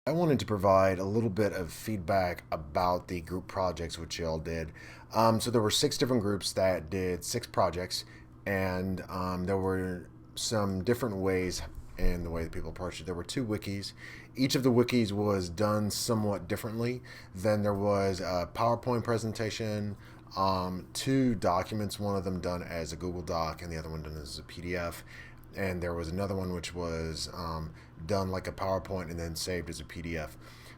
I wanted to provide a little bit of feedback about the group projects which y'all did. So there were six different groups that did six projects, and there were some different ways in the way that people approached it. There were two wikis. Each of the wikis was done somewhat differently. Then there was a PowerPoint presentation, two documents, one of them done as a Google Doc and the other one done as a PDF. And there was another one which was done like a PowerPoint and then saved as a PDF.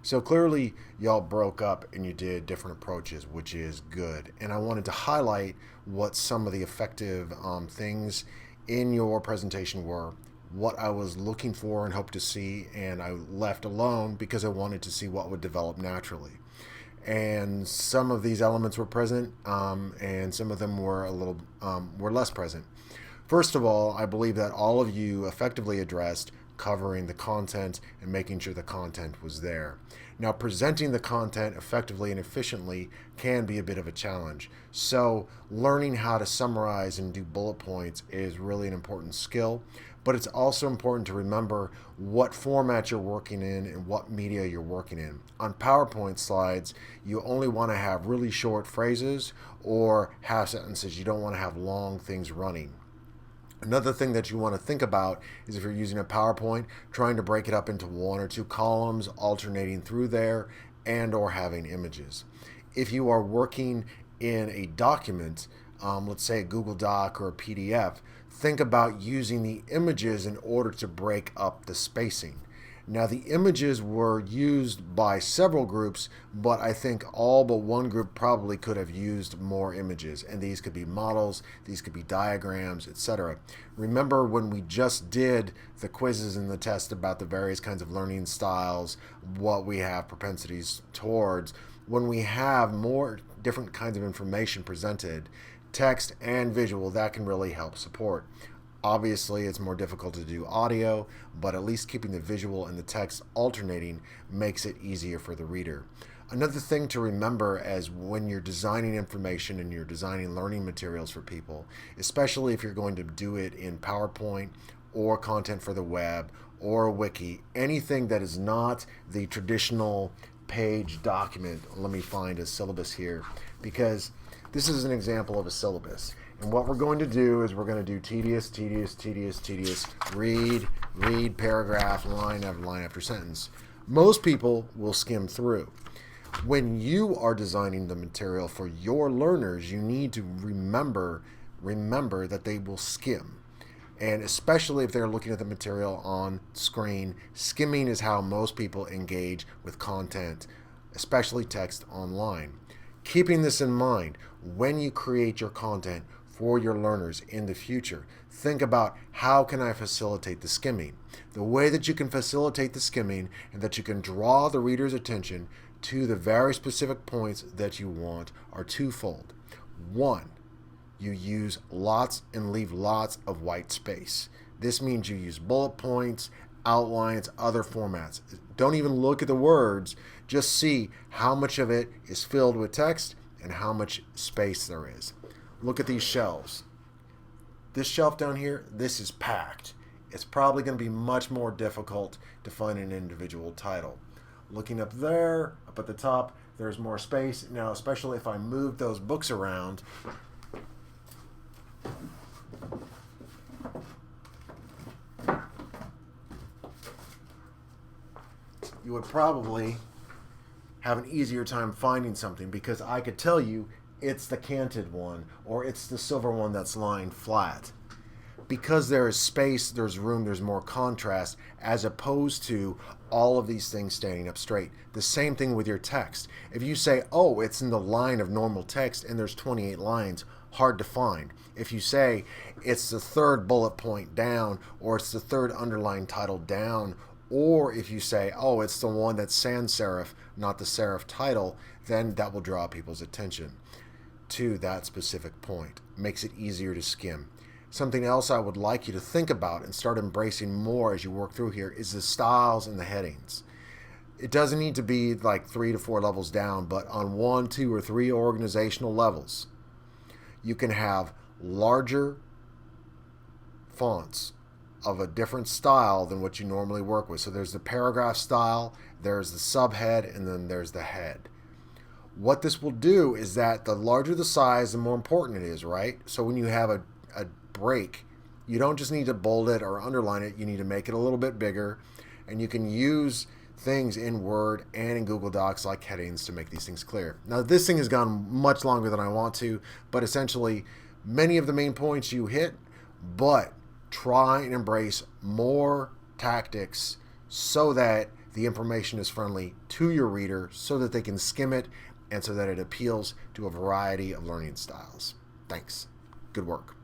So clearly, y'all broke up and you did different approaches, which is good. And I wanted to highlight what some of the effective things in your presentation were, what I was looking for and hoped to see, and I left alone because I wanted to see what would develop naturally. And some of these elements were present, and some of them were were less present. First of all, I believe that all of you effectively addressed covering the content and making sure the content was there. Now, presenting the content effectively and efficiently can be a bit of a challenge. So, learning how to summarize and do bullet points is really an important skill, but it's also important to remember what format you're working in and what media you're working in. On PowerPoint slides, you only want to have really short phrases or half sentences. You don't want to have long things running. Another thing that you want to think about is if you're using a PowerPoint, trying to break it up into one or two columns, alternating through there, and or having images. If you are working in a document, let's say a Google Doc or a PDF, think about using the images in order to break up the spacing. Now, the images were used by several groups, but I think all but one group probably could have used more images. And these could be models, these could be diagrams, etc. Remember when we just did the quizzes and the test about the various kinds of learning styles, what we have propensities towards, when we have more different kinds of information presented, text and visual, that can really help support. Obviously, it's more difficult to do audio, but at least keeping the visual and the text alternating makes it easier for the reader. Another thing to remember as when you're designing information and you're designing learning materials for people, especially if you're going to do it in PowerPoint or content for the web or a wiki, anything that is not the traditional page document. Let me find a syllabus here because this is an example of a syllabus. And what we're going to do is we're going to do tedious, tedious, tedious, tedious, read, paragraph, line after sentence. Most people will skim through. When you are designing the material for your learners, you need to remember that they will skim. And especially if they're looking at the material on screen, skimming is how most people engage with content, especially text online. Keeping this in mind, when you create your content for your learners in the future, think about how can I facilitate the skimming. The way that you can facilitate the skimming and that you can draw the reader's attention to the very specific points that you want are twofold. One, you use lots and leave lots of white space. This means you use bullet points, outlines, other formats. Don't even look at the words, just see how much of it is filled with text and how much space there is. Look at these shelves. This shelf down here, this is packed. It's probably going to be much more difficult to find an individual title. Looking up there, up at the top, there's more space. Now, especially if I move those books around, you would probably have an easier time finding something because I could tell you it's the canted one or it's the silver one that's lying flat. Because there is space, there's room, there's more contrast as opposed to all of these things standing up straight. The same thing with your text. If you say, oh, it's in the line of normal text and there's 28 lines, hard to find. If you say it's the third bullet point down or it's the third underlined title down, or if you say, oh, it's the one that's sans serif, not the serif title, then that will draw people's attention to that specific point. Makes it easier to skim. Something else I would like you to think about and start embracing more as you work through here is the styles and the headings. It doesn't need to be like 3 to 4 levels down, but on 1, 2, or 3 organizational levels, you can have larger fonts, of a different style than what you normally work with. So there's the paragraph style, there's the subhead, and then there's the head. What this will do is that the larger the size, the more important it is, right? So when you have a break, you don't just need to bold it or underline it, you need to make it a little bit bigger, and you can use things in Word and in Google Docs like headings to make these things clear. Now this thing has gone much longer than I want to, but essentially many of the main points you hit, but try and embrace more tactics so that the information is friendly to your reader so that they can skim it and so that it appeals to a variety of learning styles. Thanks. Good work.